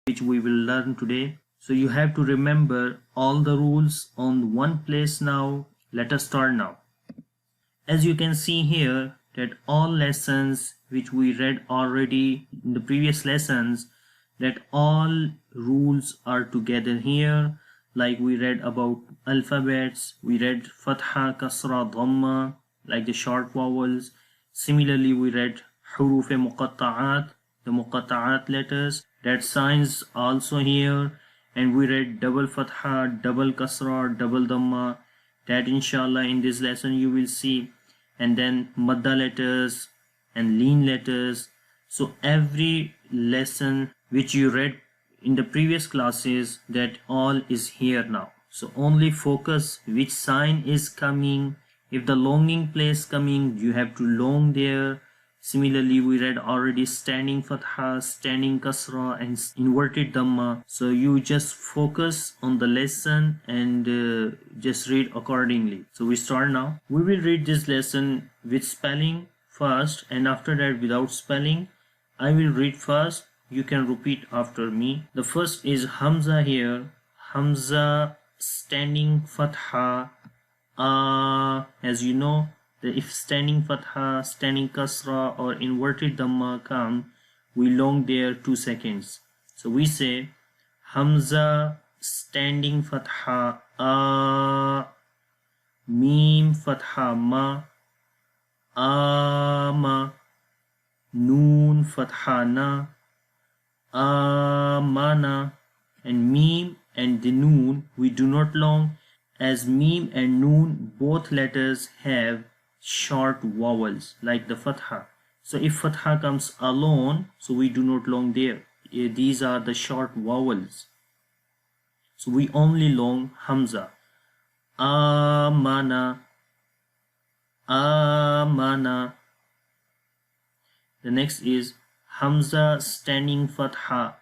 which we will learn today. So you have to remember all the rules on one place now. Let us start now. As you can see here that all lessons which we read already in the previous lessons, that all rules are together here. Like we read about alphabets, we read fatha, kasra, dhamma, like the short vowels. Similarly, we read huruf muqatta'at, the muqatta'at letters, that signs also here. And we read double fatha, double kasra, double dhamma, that inshallah in this lesson you will see. And then madda letters and lean letters. So every lesson which you read in the previous classes, that all is here now. So only focus which sign is coming. If the longing place coming, you have to long there. Similarly, we read already standing fatha, standing kasra, and inverted dhamma. So you just focus on the lesson and just read accordingly. So we start now. We will read this lesson with spelling first, and after that without spelling. I will read first. You can repeat after me. The first is Hamza here. Hamza standing fatha. As you know, if standing fatha, standing kasra, or inverted dhamma come, we long there 2 seconds. So we say Hamza standing fatha Mim fatha ma ma Noon fatha na amana. And mim and the noon we do not long, as mim and noon both letters have short vowels like the fatha. So if fatha comes alone, so we do not long there. These are the short vowels, so we only long hamza. Amana, amana. The next is Hamza standing fatha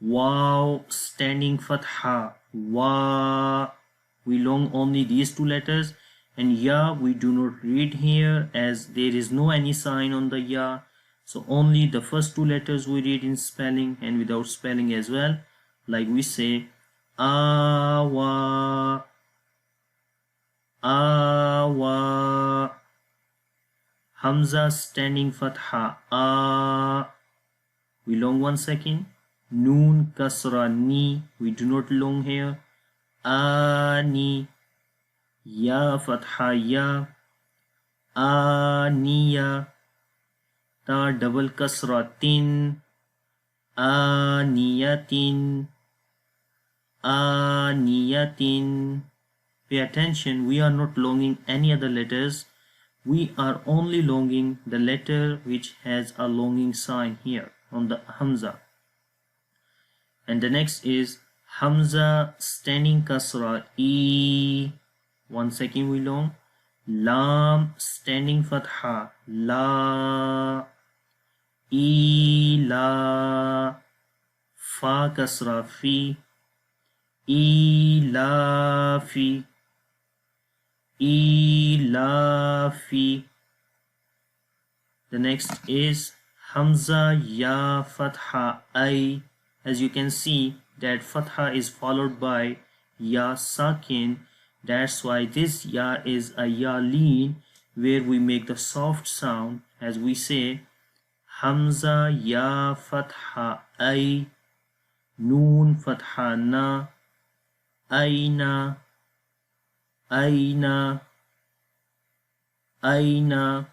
Waw standing fatha wa. We long only these 2 letters. And ya we do not read here, as there is no any sign on the ya. So only the first 2 letters we read in spelling and without spelling as well. Like we say awa, awa. Hamza standing fatha we long 1 second. Noon kasra ni, we do not long here. Ani. Ya fatha ya, aniya. Ta double kasra tin, aniyatin, aniyatin. Pay attention, we are not longing any other letters. We are only longing the letter which has a longing sign here on the Hamza. And the next is Hamza standing kasra e. 1 second we long. Lam standing fatha la, ila. Fa kasra fi, ilafi, ilafi. The next is Hamza ya fatha ay. As you can see that fatha is followed by ya sakin. That's why this ya is a ya lean, where we make the soft sound as we say Hamza ya fatha ay, Noon fatha na, aina, aina, aina.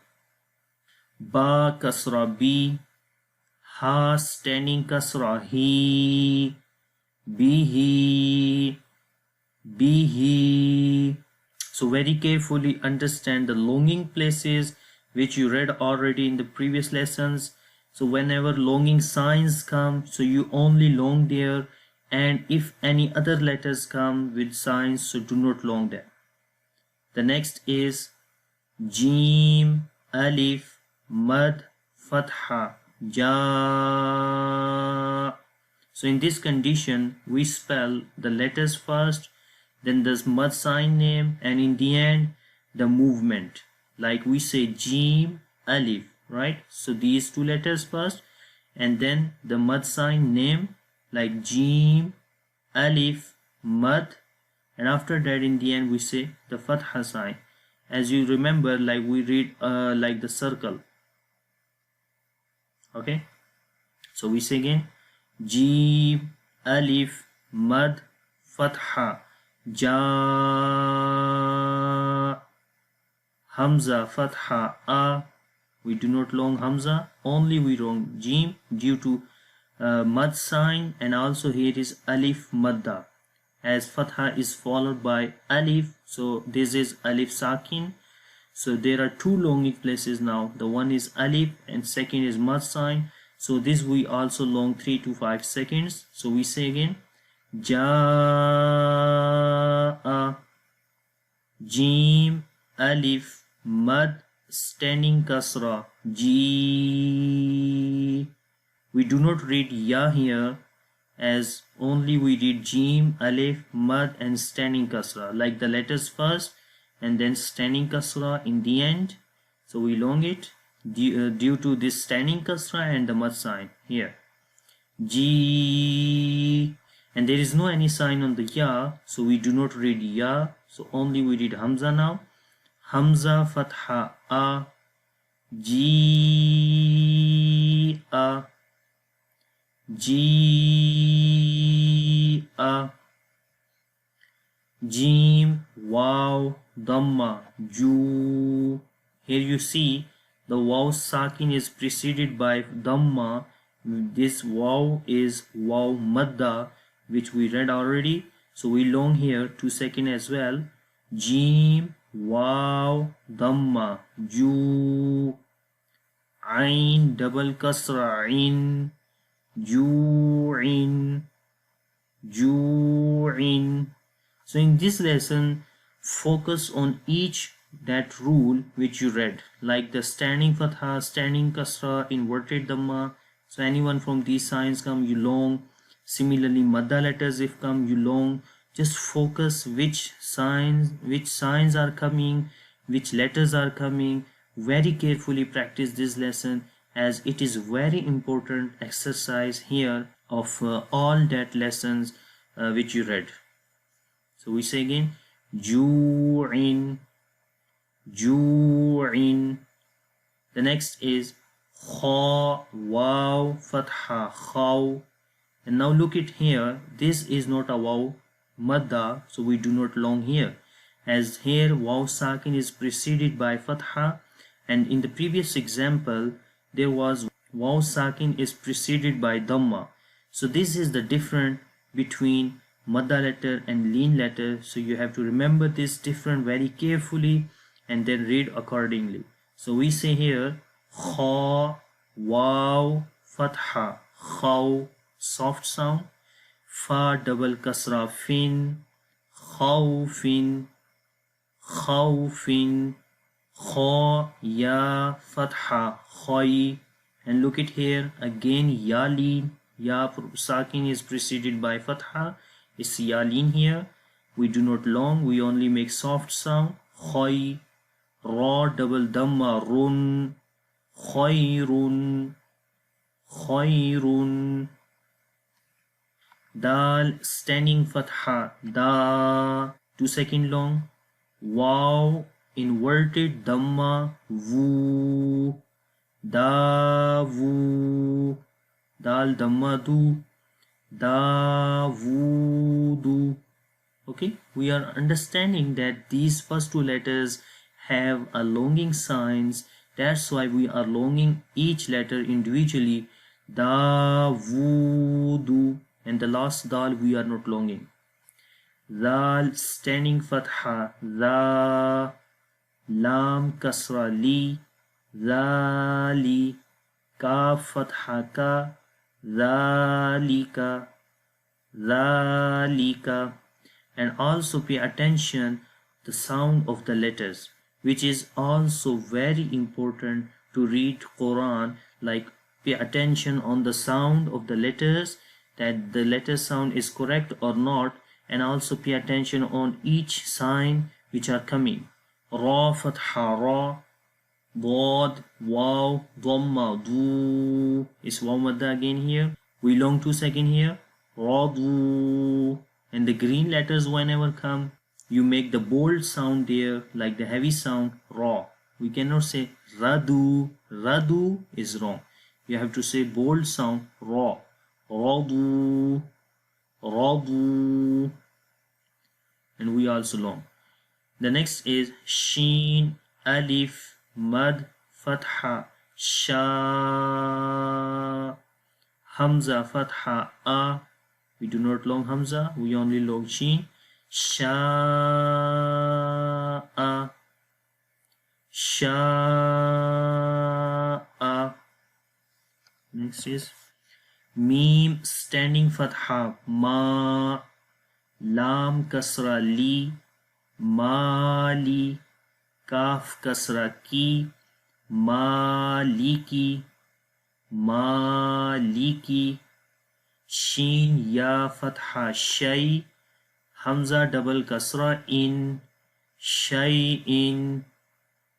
Ba kasra bi, ha standing kasra he, bihi, bihi. So very carefully understand the longing places which you read already in the previous lessons. So whenever longing signs come, so you only long there, and if any other letters come with signs, so do not long them. The next is Jim, Alif, Mad, Fatha, Ja. So in this condition, we spell the letters first, then the mud sign name, and in the end, the movement. Like we say Jim, Alif, right? So these 2 letters first, and then the mud sign name like Jim, Alif, Mad, and after that in the end we say the Fatha sign. As you remember, like we read like the circle. Okay, so we say again Jim, Alif, Mad, Fatha, Ja, Hamza, Fatha, A. We do not long Hamza, only we long Jim due to mad sign, and also here is Alif Madda, as Fatha is followed by Alif, so this is Alif Sakin. So there are two longing places now, the one is Alif and second is mad sign, so this we also long 3 to 5 seconds. So we say again Jaa, Jim, Alif, Mad, standing kasra, Ji. We do not read Ya here, as only we read Jim, Alif, Mad and standing kasra, like the letters first and then standing kasra in the end. So we long it due to this standing kasra and the mad sign here. Ji. And there is no any sign on the Ya, so we do not read Ya, so only we read Hamza now. Hamza Fatha A, Ji A, Ji A, Jim, Waw, Dhamma, Ju. Here you see the Waw Sakin is preceded by Dhamma. This Waw is Waw Madda, which we read already, so we long here 2 seconds as well. Jim, Waw, Dhamma, Ju, Ain, double kasra, In, Ju'in, Ju'in. So in this lesson, focus on each that rule which you read, like the standing Fatha, standing kasra, inverted Dhamma. So anyone from these signs come, you long. Similarly, Madda letters if come, you long. Just focus which signs are coming, which letters are coming. Very carefully practice this lesson, as it is very important exercise here of all that lessons which you read. So we say again Ju'in, Ju'in. The next is Kha, Waw, Fatha, Khaw. And now look at here, this is not a Waw Madda, so we do not long here, as here Waw Sakin is preceded by Fatha, and in the previous example there was Waw Sakin is preceded by Dhamma. So this is the difference between Madda letter and lean letter, so you have to remember this difference very carefully and then read accordingly. So we say here Kha, Waw, Fatha, Khaw, soft sound, Fa double kasra, Fin, Khawfin, Khawfin, Kha, Ya, Fatha, Khai. And look at here again, Yalin, Ya Sakin is preceded by Fatha, it's Yalin here. We do not long, we only make soft sound, Khai, Ra double Dhamma, Run, Khairun, Khairun. Dal standing Fatha, Da, 2 seconds long. Waw inverted Dhamma, Vu, Da, Vu. Dal Dhamma, Du, Da, Vu, Du. Okay, we are understanding that these first two letters have a longing signs. That's why we are longing each letter individually. Da, Vu, Du. And the last dal we are not longing. Dal standing Fatha, Za, Lam kasra, Li, Zali, Kaf Fatha, Ka, Zalika, Zalika. And also pay attention the sound of the letters, which is also very important to read Quran. Like pay attention on the sound of the letters, that the letter sound is correct or not, and also pay attention on each sign which are coming. Ra Fatha, Ra, Dod, Waw, Dhamma, Du. Is Waw Madda again here. We long 2 seconds here. Radu. And the green letters whenever come, you make the bold sound there like the heavy sound Ra. We cannot say Radu. Radu is wrong. You have to say bold sound Ra. Radu. Radu. And we also long. The next is Sheen, Alif, Mad, Fatha, Sha, Hamza, Fatha, A. We do not long Hamza, we only long Sheen. Sha'a, Sha'a. Next is Mim, standing Fatha, Ma, Lam, Kasra, Li, Mali, Kaf kasra ki, Maliki, Maliki, Shin ya fatha shay, Hamza double kasra in, shay'in,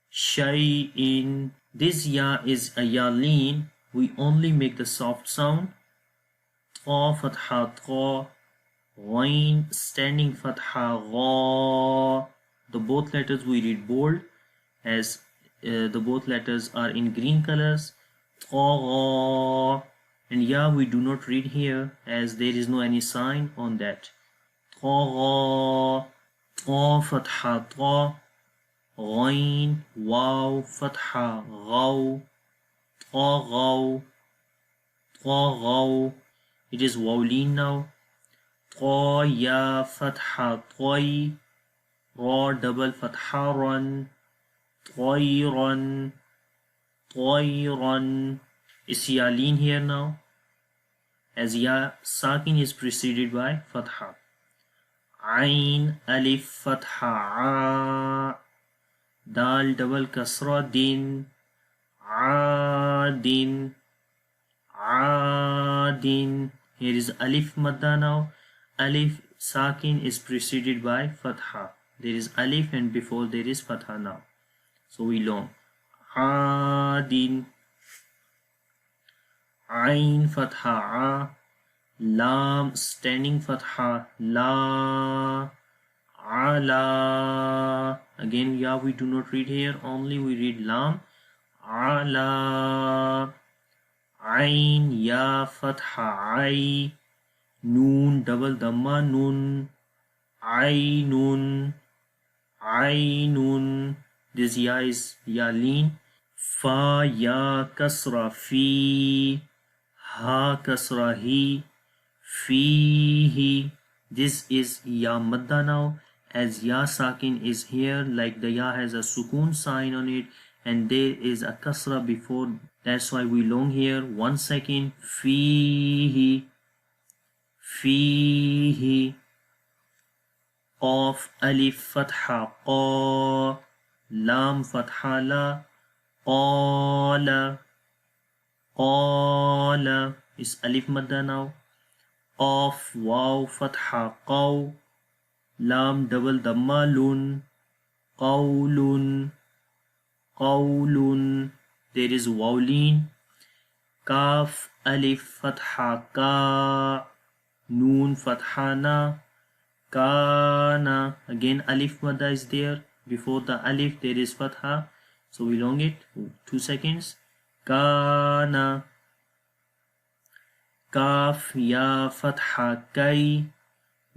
shay'in. This ya is a ya lean. We only make the soft sound. Ta fatha ta. Ghain, standing fatha gha. The both letters we read bold as the both letters are in green colors. Tagha. And ya we do not read here as there is no any sign on that. Tagha. Ta fatha ta. Ghain, waw, fatha ghaw. Taghaw. Taghaw. It is wawlin now. Ta ya fatha tay, ra double fatha ran, tayran, tayran. Is ya lean here now as ya sakin is preceded by fatha. Ain, alif, fatha a, dal double kasra din, adin, adin. Here is alif madda now. Alif sakin is preceded by fatha. There is alif and before there is fatha now. So we long. Adin. Ain fatha a. Lam standing fatha la. Ala. Again ya we do not read here. Only we read lam. Ala. Ain ya fatha ay. Noon double dhamma nun, ainun, ainun. This ya is ya lean. Fa ya kasra fi, ha kasra hi, fihi. This is ya madda now as ya sakin is here like the ya has a sukun sign on it and there is a kasra before. That's why we long here. 1 second. Fihi. فيه قاف ألف فتحة قا لام فتحة لا قال قال is ألف مدة now قاف واو فتحة قو لام double ضمة لون قول قول. There is wawlin. Kaf ألف فتحة ka, Noon fathana, kana. Again alif madda is there. Before the alif there is fatha. So we long it. 2 seconds. Kana. Kaf ya fatha kai.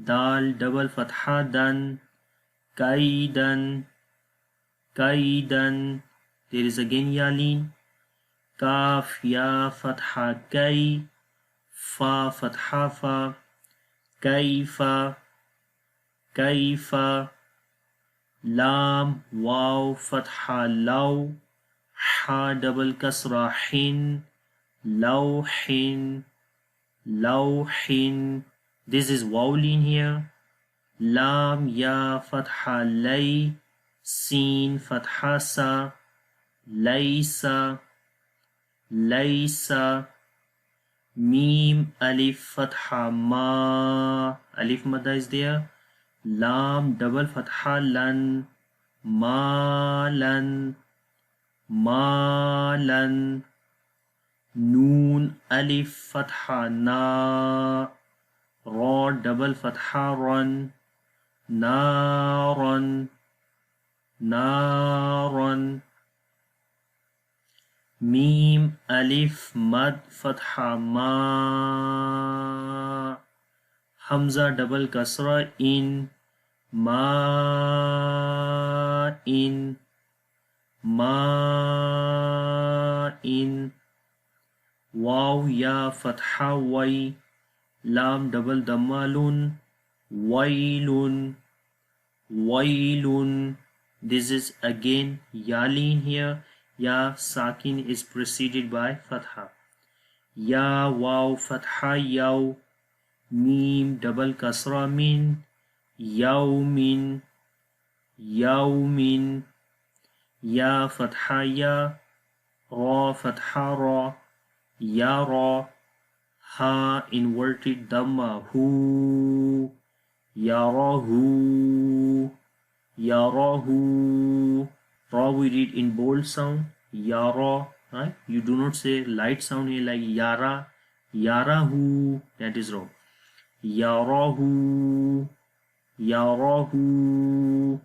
Dal double fatha dan. Kaidan. Kaidan. There is again ya lean. Kaf ya fatha kai. Fa fatha fa. Kaifa, Kaifa, Lam, Waw, Fatha, Law, Ha double kasra hin, Lawhin, Lawhin. This is wawlin here. Lam, Ya, Fatha, Lay, Sin, Fatha, Sa, Laysa, Laysa. Mim, alif, fatha, ma. Alif madda is there. Lam, double fatha, lan. Ma, lan. malan, noon alif fatha na, ra double fatha ran, naran, naran, mim alif mad fatha ma, hamza double kasra in, ma in, ma in, waw ya fatha way, lam double dammalun, wailun, wailun. This is again yalin here. Ya sakin is preceded by fatha. Ya waw fatha yaw, mim double kasra min, yawmin, yawmin, ya fatha ya, ra fatha ra, yara, ha inverted dhamma hu, yarahu, yarahu. Ra we read in bold sound, yara, right? You do not say light sound here like yara, yarahu, that is wrong. Yarahu, yarahu.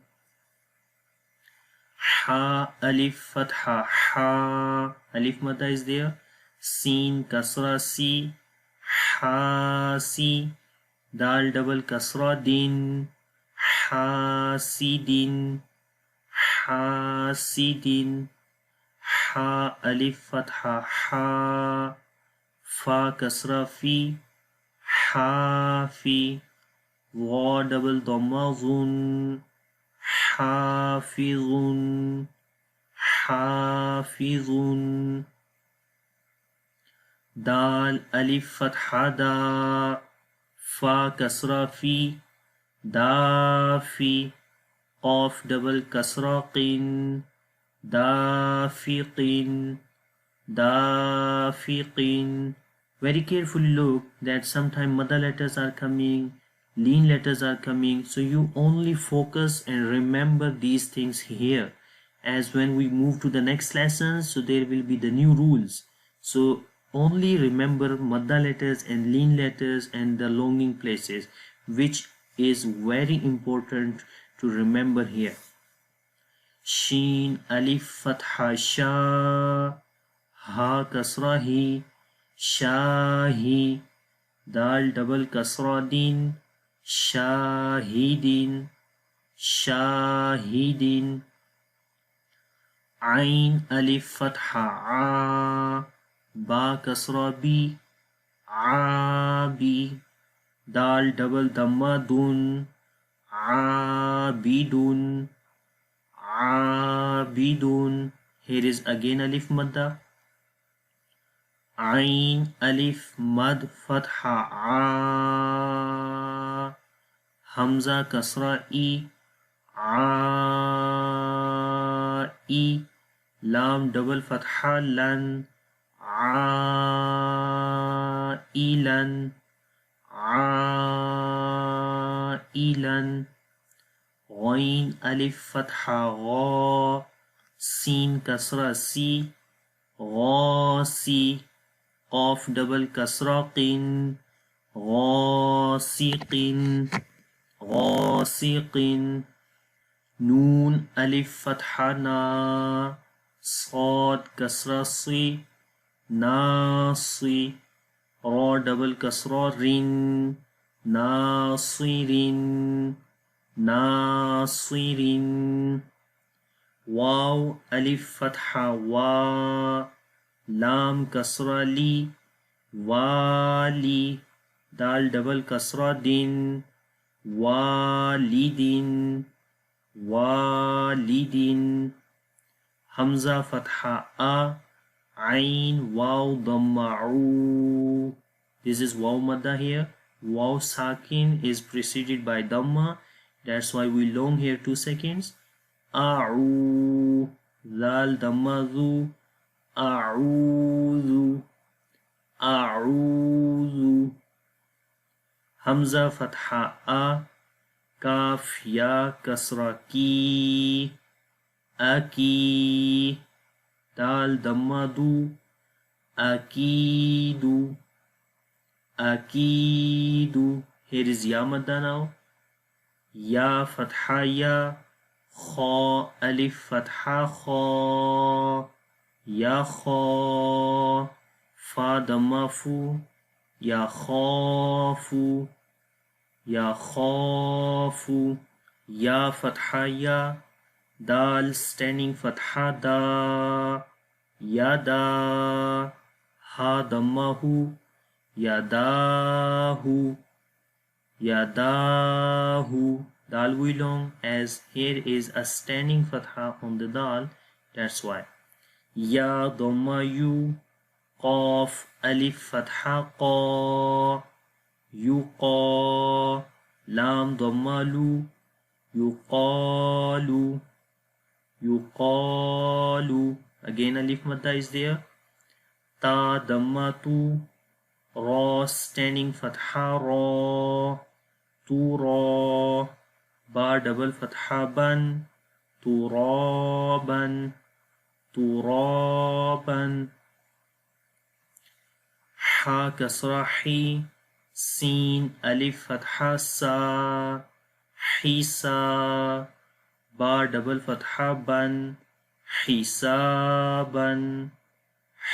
Ha alif fatha ha, alif madda is there. Sin kasra si, ha si. Dal double kasra din, ha si din, ha si din. Ha alif fatha ha, fa kasra fi, ha fi. Wa double dhamma zun, hafizun, hafizun. Dal alif fatha da, fa kasra fi, dafi. Qaf double kasra qin, dafiqin, dafiqin. Very carefully look that sometimes mother letters are coming, lean letters are coming, so you only focus and remember these things here. As when we move to the next lesson, so there will be the new rules. So only remember madda letters and lean letters and the longing places, which is very important to remember here. Sheen alif fatha sha, ha kasra hi, shahi. Dal double kasra din, shahidin, shahidin. Ain alif fatha a, ba kasra bi, abi. Dal double dhamma dun, abidun, abidun. Here is again alif madda. Ain alif mad fatha a, hamza kasra i, a i. Lam double fatha lan, a ilan, a ilan. Ghain alif fatha gha, sin kasra si, ghasi. Qaf double kasra qin, ghasiqin, ghasiqin. Noon alif fatha na, sad kasra si, nasi. Ra double kasra rin, nasirin, nasirin. Waw alif fatha wa, lam kasra li, wali. Dal double kasra din, walidin, walidin. Hamza fatha a, ain waw dhamma'u. This is waw madda here. Waw sakin is preceded by dhamma. That's why we long here 2 seconds. A'u, dal dhamma zu, a'udhu, a'udhu. Hamza fatha a, kaf ya kasra ki, aki. Dal Dhamma Du. Akidu. Akidu. Here is Ya Madda now. Ya Fatha Ya. Kha Alif Fatha Kha. Ya Kha. Fa Dhamma Fu. Ya Khafu. Ya Khafu. Ya Fatha Ya. Dal standing Fatha Da. Yada. Ha Dhammahu. Yadahu. Yadahu. Dal we long, as here is a standing Fatha on the Dal, that's why. Ya Dhamma Yu. Qaf Alif Fatha Qa. Yuqa. Lam Dhamma Lu. Yuqalu. Yuqalu. Again Alif Madda is there. Ta Dhamma Tu. Ra standing Fatha Ra. Tu Ra. Ba double Fatha Ban. Turaban. Turaban. Ha Kasra Hi. Sin Alif Fatha Sa. Hisa. Ba double Fatha Ban. Hisaban.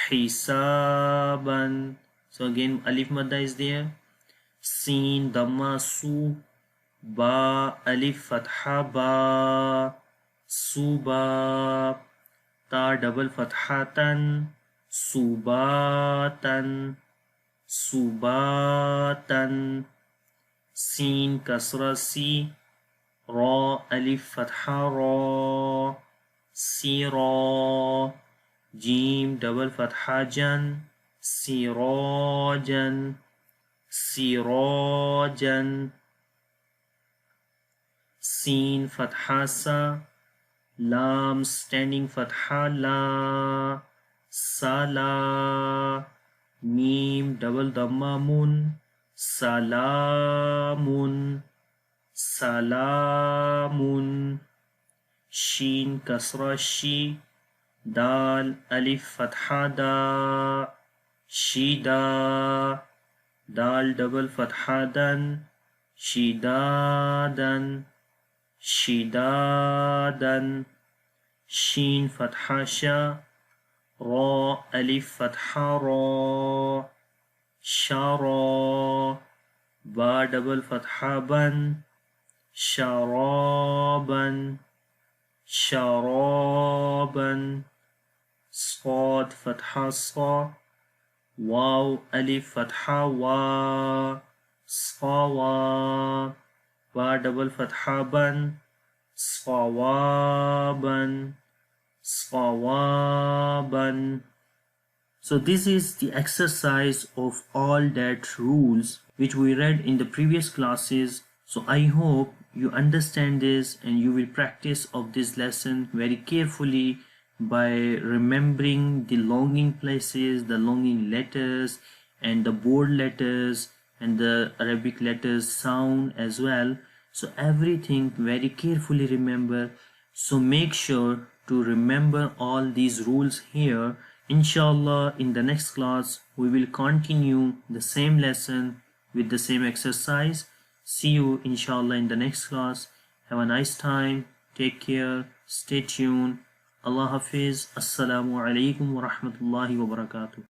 Hisaban. So again Alif Madda is there. Sin Dhamma Su. Ba Alif Fatha Ba. Suba. Ta double Fatha Tan. Subatan. Subatan. Sin Kasra Si. Ra Alif Fatha Ra. Sira. Jim double Fatha Jan. Sirajan. Sirajan. Sin Fatha Sa. Lam standing Fatha La. Sala. Mim double Dhamma Mun. Salamun. Salamun. Shin Kasra Shi. Dal Alif Fatha Da. Shida. Dal double Fatha Dan. Shidadan. Shidadan. Shin Fatha Sha. Ra Alif Fatha Ra. Shara. Ba double Fatha Ban. Sharaban. Sharaban. Sad Fatha Sa. Waw Alif Fatha Wa. Sawa. Ba double Fatha Ban. Sawaban. Sawaban. So this is the exercise of all that rules which we read in the previous classes. So I hope you understand this and you will practice of this lesson very carefully by remembering the longing places, the longing letters and the bold letters and the Arabic letters sound as well. So everything very carefully remember. So make sure to remember all these rules here. Inshallah, in the next class we will continue the same lesson with the same exercise. See you inshallah in the next class. Have a nice time. Take care. Stay tuned. Allah Hafiz. Assalamu alaikum wa rahmatullahi wa barakatuh.